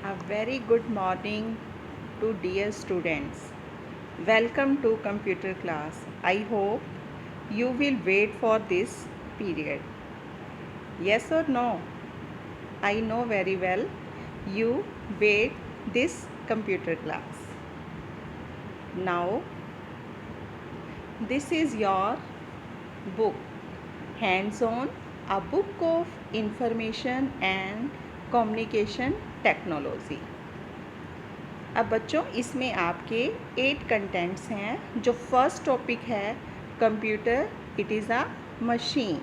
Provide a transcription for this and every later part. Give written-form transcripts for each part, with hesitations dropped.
A very good morning to dear students. Welcome to computer class. I hope you will wait for this period. Yes or no? I know very well you wait this computer class. Now this is your book, Hands On, a book of information and communication technology. अब बच्चों इसमें आपके 8 contents हैं। जो first topic है computer, it is a machine.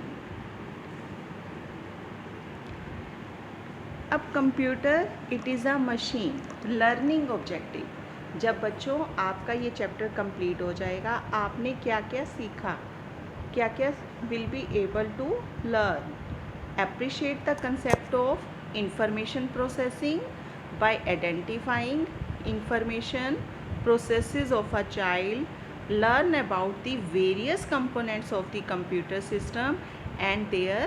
अब computer it is a machine learning objective. जब बच्चों आपका ये चैप्टर कंप्लीट हो जाएगा, आपने क्या क्या सीखा, क्या क्या will be able to learn. Appreciate the concept of information processing by identifying information processes of a child. Learn about the various components of the computer system and their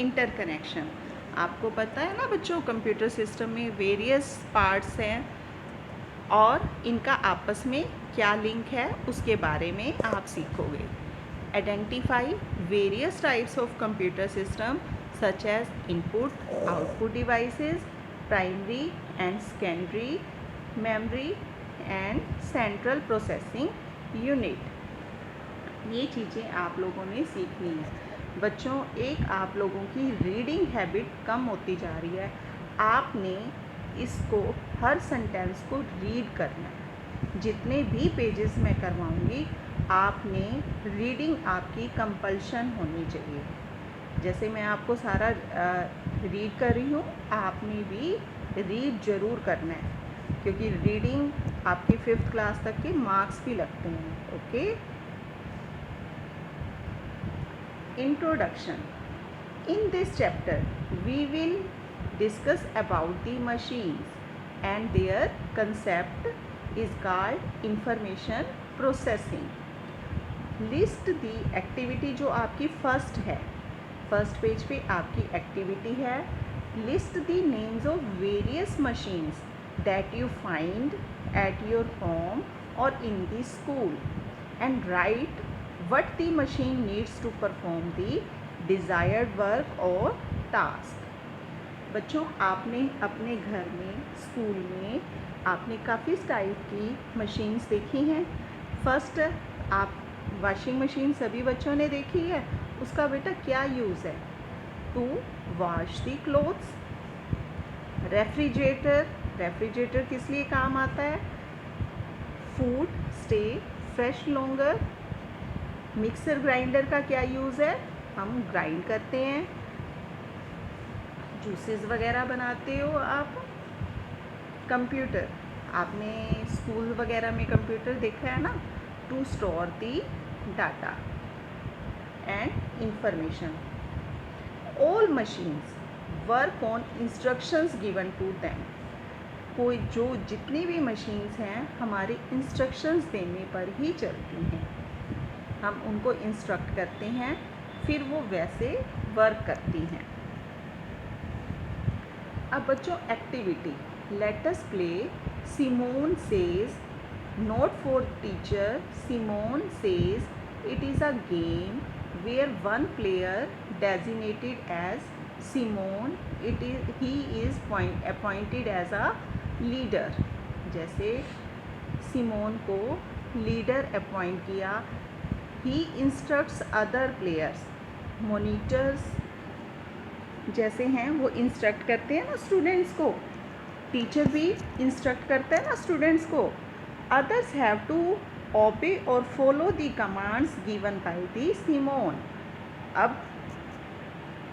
interconnection. आपको पता है ना बच्चों, कंप्यूटर सिस्टम में various parts हैं और इनका आपस में क्या लिंक है उसके बारे में आप सीखोगे। Identify various types of computer system such as input output devices, primary and secondary memory and central processing unit। ये चीज़ें आप लोगों ने सीखनी है। बच्चों एक आप लोगों की रीडिंग हैबिट कम होती जा रही है। आपने इसको हर सेंटेंस को रीड करना है। जितने भी पेजेस मैं करवाऊँगी आपने रीडिंग आपकी कंपल्शन होनी चाहिए। जैसे मैं आपको सारा रीड कर रही हूँ, आपने भी रीड ज़रूर करना है, क्योंकि रीडिंग आपकी 5th क्लास तक के मार्क्स भी लगते हैं। Okay. Introduction. In this chapter we will discuss about the machines and their concept is called information processing. List the activity जो आपकी फर्स्ट है, फर्स्ट पेज पे आपकी एक्टिविटी है। List the names of various machines that you find at your home or in the school and write what the machine needs to perform the desired work or task. बच्चों आपने अपने घर में, school में आपने काफ़ी type की machines देखी हैं। फर्स्ट आप वॉशिंग मशीन सभी बच्चों ने देखी है। उसका बेटा क्या यूज़ है? To wash the clothes. Refrigerator, refrigerator किस लिए काम आता है? Food stay fresh longer. Mixer grinder का क्या यूज़ है? हम ग्राइंड करते हैं, जूसेस वगैरह बनाते हो आप। कंप्यूटर, आपने स्कूल वगैरह में कंप्यूटर देखा है ना, to store the data and information. All machines work on instructions given to them. कोई जो जितनी भी मशीन्स हैं हमारे इंस्ट्रक्शंस देने पर ही चलती हैं। हम उनको इंस्ट्रक्ट करते हैं, फिर वो वैसे वर्क करती हैं। अब बच्चों activity, let us play Simon says, note for teacher. Simon says it is a game where one player designated as Simon, he is appointed as a leader। जैसे सिमोन को लीडर अपॉइंट किया। he instructs other players, monitors जैसे हैं वो instruct करते हैं ना students को। टीचर भी इंस्ट्रक्ट करता है ना स्टूडेंट्स को। others have to obey or follow the commands given by the Simon। अब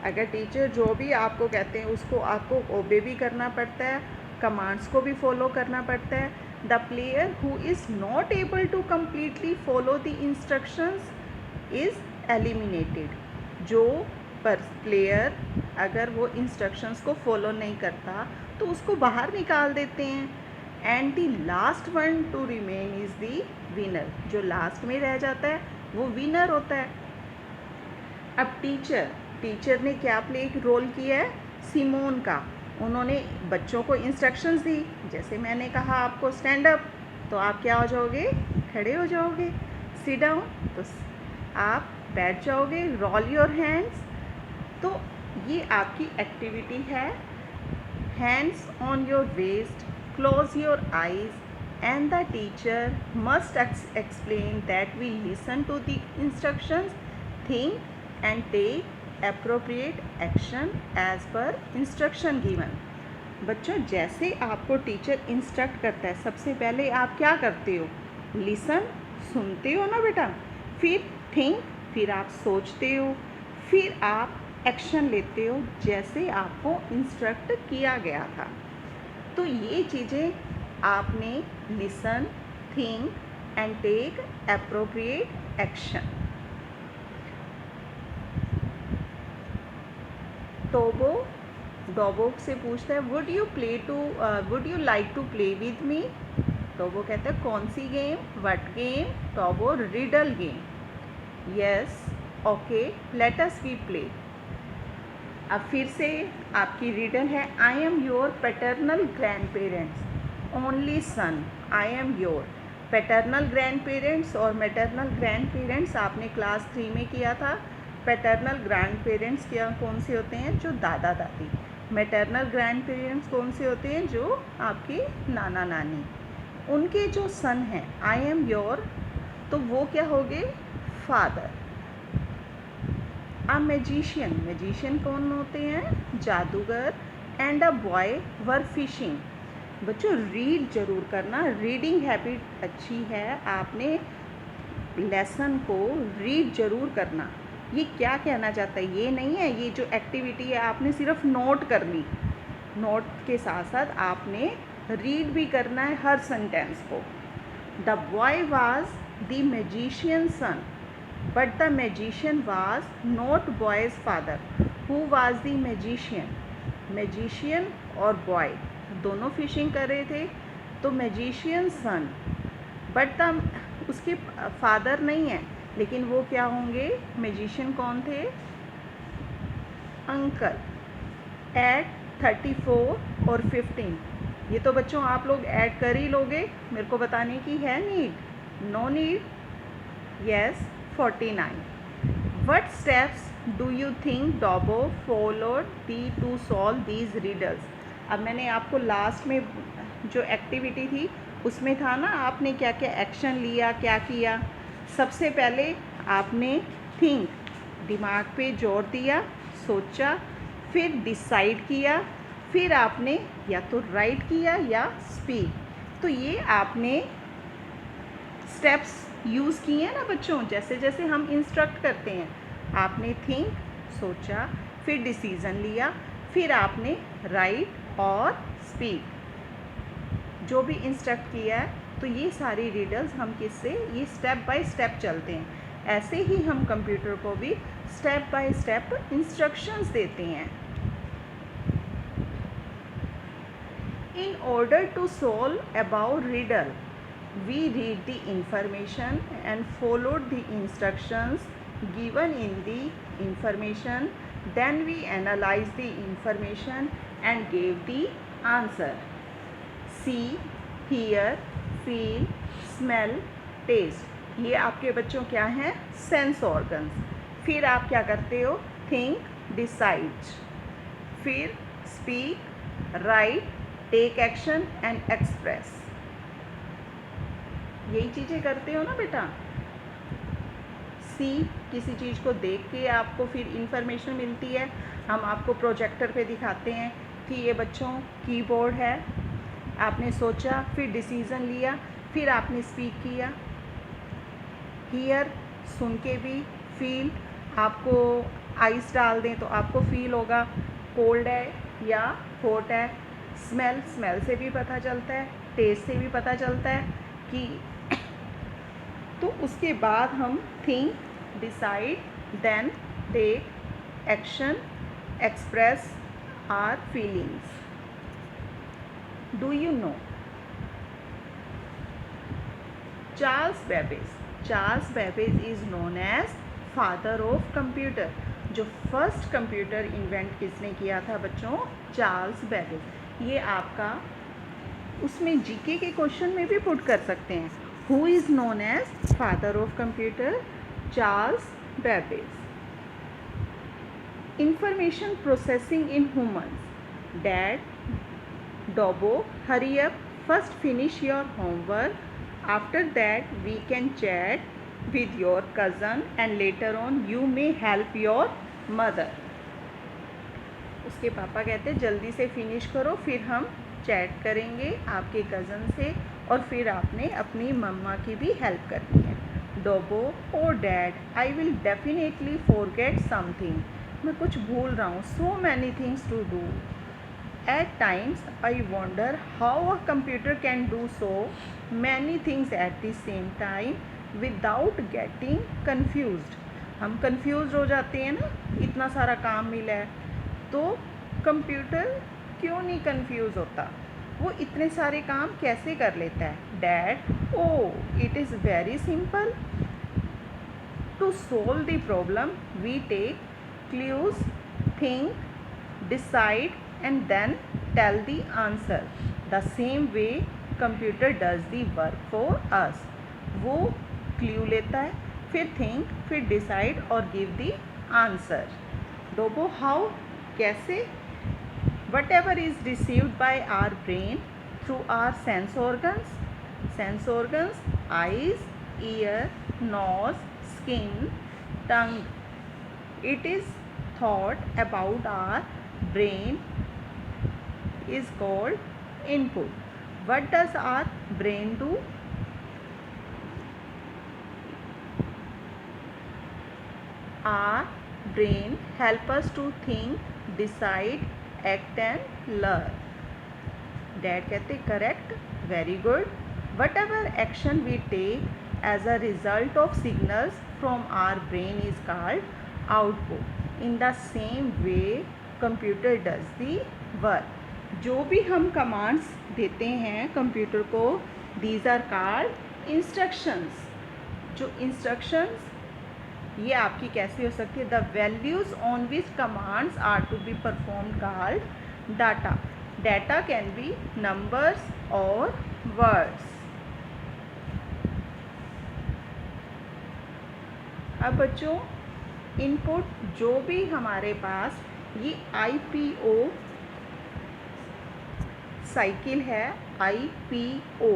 अगर टीचर जो भी आपको कहते हैं उसको आपको ओबे भी करना पड़ता है, कमांड्स को भी फॉलो करना पड़ता है। The player who is not able to completely follow the instructions is eliminated. जो प्लेयर अगर वो इंस्ट्रक्शंस को फॉलो नहीं करता तो उसको बाहर निकाल देते हैं। And the last one two remain is the winner. जो लास्ट में रह जाता है वो विनर होता है। अब टीचर ने क्या प्ले रोल किया है? सिमोन का। उन्होंने बच्चों को इंस्ट्रक्शंस दी, जैसे मैंने कहा आपको स्टैंड अप, तो आप क्या हो जाओगे, खड़े हो जाओगे। सिट डाउन, तो आप बैठ जाओगे। रोल योर हैंड्स, तो ये आपकी एक्टिविटी है। Hands on your waist, close your eyes, and the teacher must explain that we listen to the instructions, think and take appropriate action as per instruction given। बच्चों, जैसे आपको teacher instruct करता है, सबसे पहले आप क्या करते हो, लिसन, सुनते हो ना बेटा, फिर थिंक, फिर आप सोचते हो, फिर आप एक्शन लेते हो जैसे आपको इंस्ट्रक्ट किया गया था। तो ये चीज़ें आपने listen, think and take appropriate action. Tobo Dobo से पूछता है, would you like to play with me. Tobo कहता है कौन सी game, what game. Tobo, riddle game. Yes, okay, let us we play. अब फिर से आपकी रिडल है, I am your paternal grand parents only son. I am your paternal grand parents और मैटरनल ग्रैंड पेरेंट्स आपने क्लास 3 में किया था। पैटर्नल ग्रैंड पेरेंट्स क्या कौन से होते हैं, जो दादा दादी। मैटरनल ग्रैंड पेरेंट्स कौन से होते हैं, जो आपके नाना नानी। उनके जो सन हैं, आई एम योर, तो वो क्या हो गए, फादर। अ मैजिशियन, मैजिशियन कौन होते हैं, जादूगर। And a boy were fishing. बच्चों, रीड जरूर करना, रीडिंग हैबिट अच्छी है, आपने लेसन को रीड जरूर करना। ये क्या कहना चाहता है, ये नहीं है, ये जो एक्टिविटी है आपने सिर्फ नोट कर ली, नोट के साथ साथ आपने रीड भी करना है हर सेंटेंस को। The boy was the magician son, but the magician was not boy's father. Who was the magician, magician और बॉय दोनों फिशिंग कर रहे थे, तो मैजिशियन सन, बट द उसके फादर नहीं है, लेकिन वो क्या होंगे, मैजिशियन कौन थे, अंकल। एट 34 और 15, ये तो बच्चों आप लोग ऐड कर ही लोगे, मेरे को बताने की है need, no need. Yes, 49। What steps do you think Dobbo followed to solve these riddles? अब मैंने आपको लास्ट में जो एक्टिविटी थी उसमें था ना, आपने क्या क्या एक्शन लिया, क्या किया। सबसे पहले आपने थिंक, दिमाग पे जोर दिया, सोचा, फिर डिसाइड किया, फिर आपने या तो राइट किया या स्पीक। तो ये आपने स्टेप्स यूज़ किए हैं ना बच्चों, जैसे जैसे हम इंस्ट्रक्ट करते हैं। आपने थिंक, सोचा, फिर डिसीज़न लिया, फिर आपने राइट और स्पीक जो भी इंस्ट्रक्ट किया है। तो ये सारी रीडल्स हम किससे, ये स्टेप बाय स्टेप चलते हैं। ऐसे ही हम कंप्यूटर को भी स्टेप बाय स्टेप इंस्ट्रक्शंस देते हैं। In order to solve about riddle, we read the information and followed the instructions given in the information, then we analyze the information and gave the answer. See, hear, feel, smell, taste, ये आपके बच्चों क्या हैं, sense organs. फिर आप क्या करते हो, थिंक, डिसाइड, फिर speak, write, take action and express. यही चीज़ें करते हो ना बेटा। सी, किसी चीज़ को देख के आपको फिर इंफॉर्मेशन मिलती है, हम आपको प्रोजेक्टर पे दिखाते हैं कि ये बच्चों कीबोर्ड है। आपने सोचा, फिर डिसीज़न लिया, फिर आपने स्पीक किया। हियर, सुन के भी, फील, आपको आइस डाल दें तो आपको फील होगा कोल्ड है या हॉट है। स्मेल, स्मेल से भी पता चलता है, टेस्ट से भी पता चलता है कि तो उसके बाद हम think, decide, then take action, express our feelings. Do you know Charles Babbage? Charles Babbage is known as father of computer. जो फर्स्ट कंप्यूटर इन्वेंट किसने किया था बच्चों? Charles Babbage. ये आपका उसमें जीके के क्वेश्चन में भी पुट कर सकते हैं। Who is known as father of computer? Charles Babbage. Information processing in humans, dad, Dobo, hurry up, first finish your homework. After that we can chat with your cousin and later on you may help your mother. उसके पापा कहते हैं जल्दी से finish करो, फिर हम chat करेंगे आपके कज़न से और फिर आपने अपनी मम्मा की भी हेल्प करनी है। Dobo, oh dad, I will definitely forget something. मैं कुछ भूल रहा हूँ, so many things to do. At times, I wonder how a computer can do so many things at the same time without getting confused. हम confused हो जाते हैं ना, इतना सारा काम मिला है, तो कंप्यूटर क्यों नहीं confused होता? वो इतने सारे काम कैसे कर लेता है? Dad, oh, it is very simple. To solve the problem, we take clues, think, decide, and then tell the answer. The same way computer does the work for us. वो clue लेता है, फिर think, फिर decide और give the answer. Dobo, how? कैसे? Whatever is received by our brain through our sense organs. Sense organs: eyes, ear, nose, skin, tongue. It is thought about our brain is called input. What does our brain do? Our brain help us to think, decide, act and learn. Dad कहते correct, very good. Whatever action we take as a result of signals from our brain is called output. In the same way computer does the work. जो भी हम commands देते हैं computer को, these are called instructions. जो instructions ये आपकी कैसी हो सकती है? The values on which commands are to be perform called data. Data can be numbers और वर्ड्स। अब बच्चों, इनपुट जो भी हमारे पास ये IPO साइकिल है, IPO।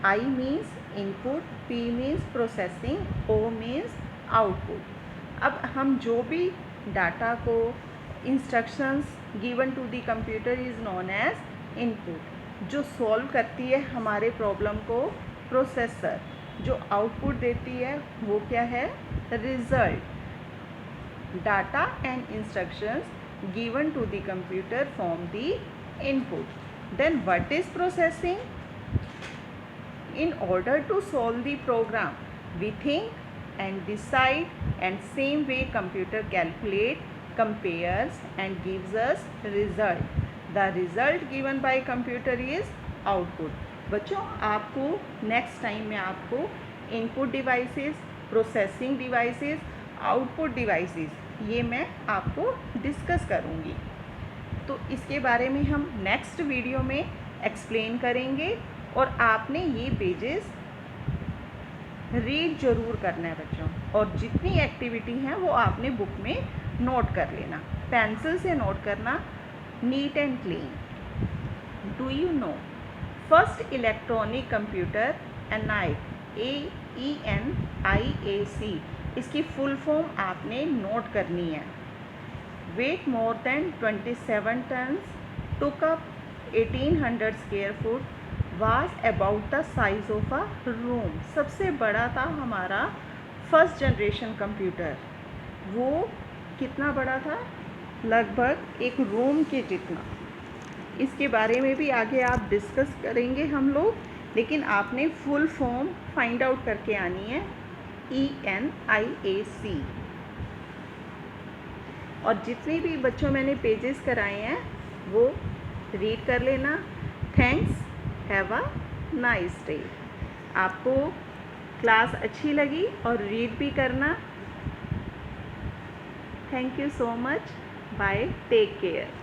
I means input, P means processing, O means output. अब हम जो भी डाटा को instructions given to the computer is known as input. जो सॉल्व करती है हमारे प्रॉब्लम को प्रोसेसर। जो आउटपुट देती है वो क्या है? Result. Data and instructions given to the computer form the input. Then what is processing? In order to solve the program, we think and decide, and same way computer calculate, compares and gives us result. The result given by computer is output. बच्चों, आपको next time में आपको input devices, processing devices, output devices ये मैं आपको discuss करूँगी। तो इसके बारे में हम नेक्स्ट वीडियो में एक्सप्लेन करेंगे और आपने ये पेजेस रीड ज़रूर करना है बच्चों। और जितनी एक्टिविटी हैं वो आपने बुक में नोट कर लेना, पेंसिल से नोट करना, neat and clean. Do you no first electronic computer ENIAC, AENIAC, इसकी फुल फॉर्म आपने नोट करनी है। Weight more than 27 tons, took up 1800 square foot, was about the size of a room. सबसे बड़ा था हमारा फर्स्ट जनरेशन कंप्यूटर। वो कितना बड़ा था? लगभग एक रूम के जितना। इसके बारे में भी आगे आप डिस्कस करेंगे हम लोग, लेकिन आपने फुल फॉर्म फाइंड आउट करके आनी है, ENIAC। और जितने भी बच्चों मैंने पेजेस कराए हैं वो रीड कर लेना। Thanks, have a nice day. आपको क्लास अच्छी लगी और रीड भी करना। Thank you so much, bye, take care.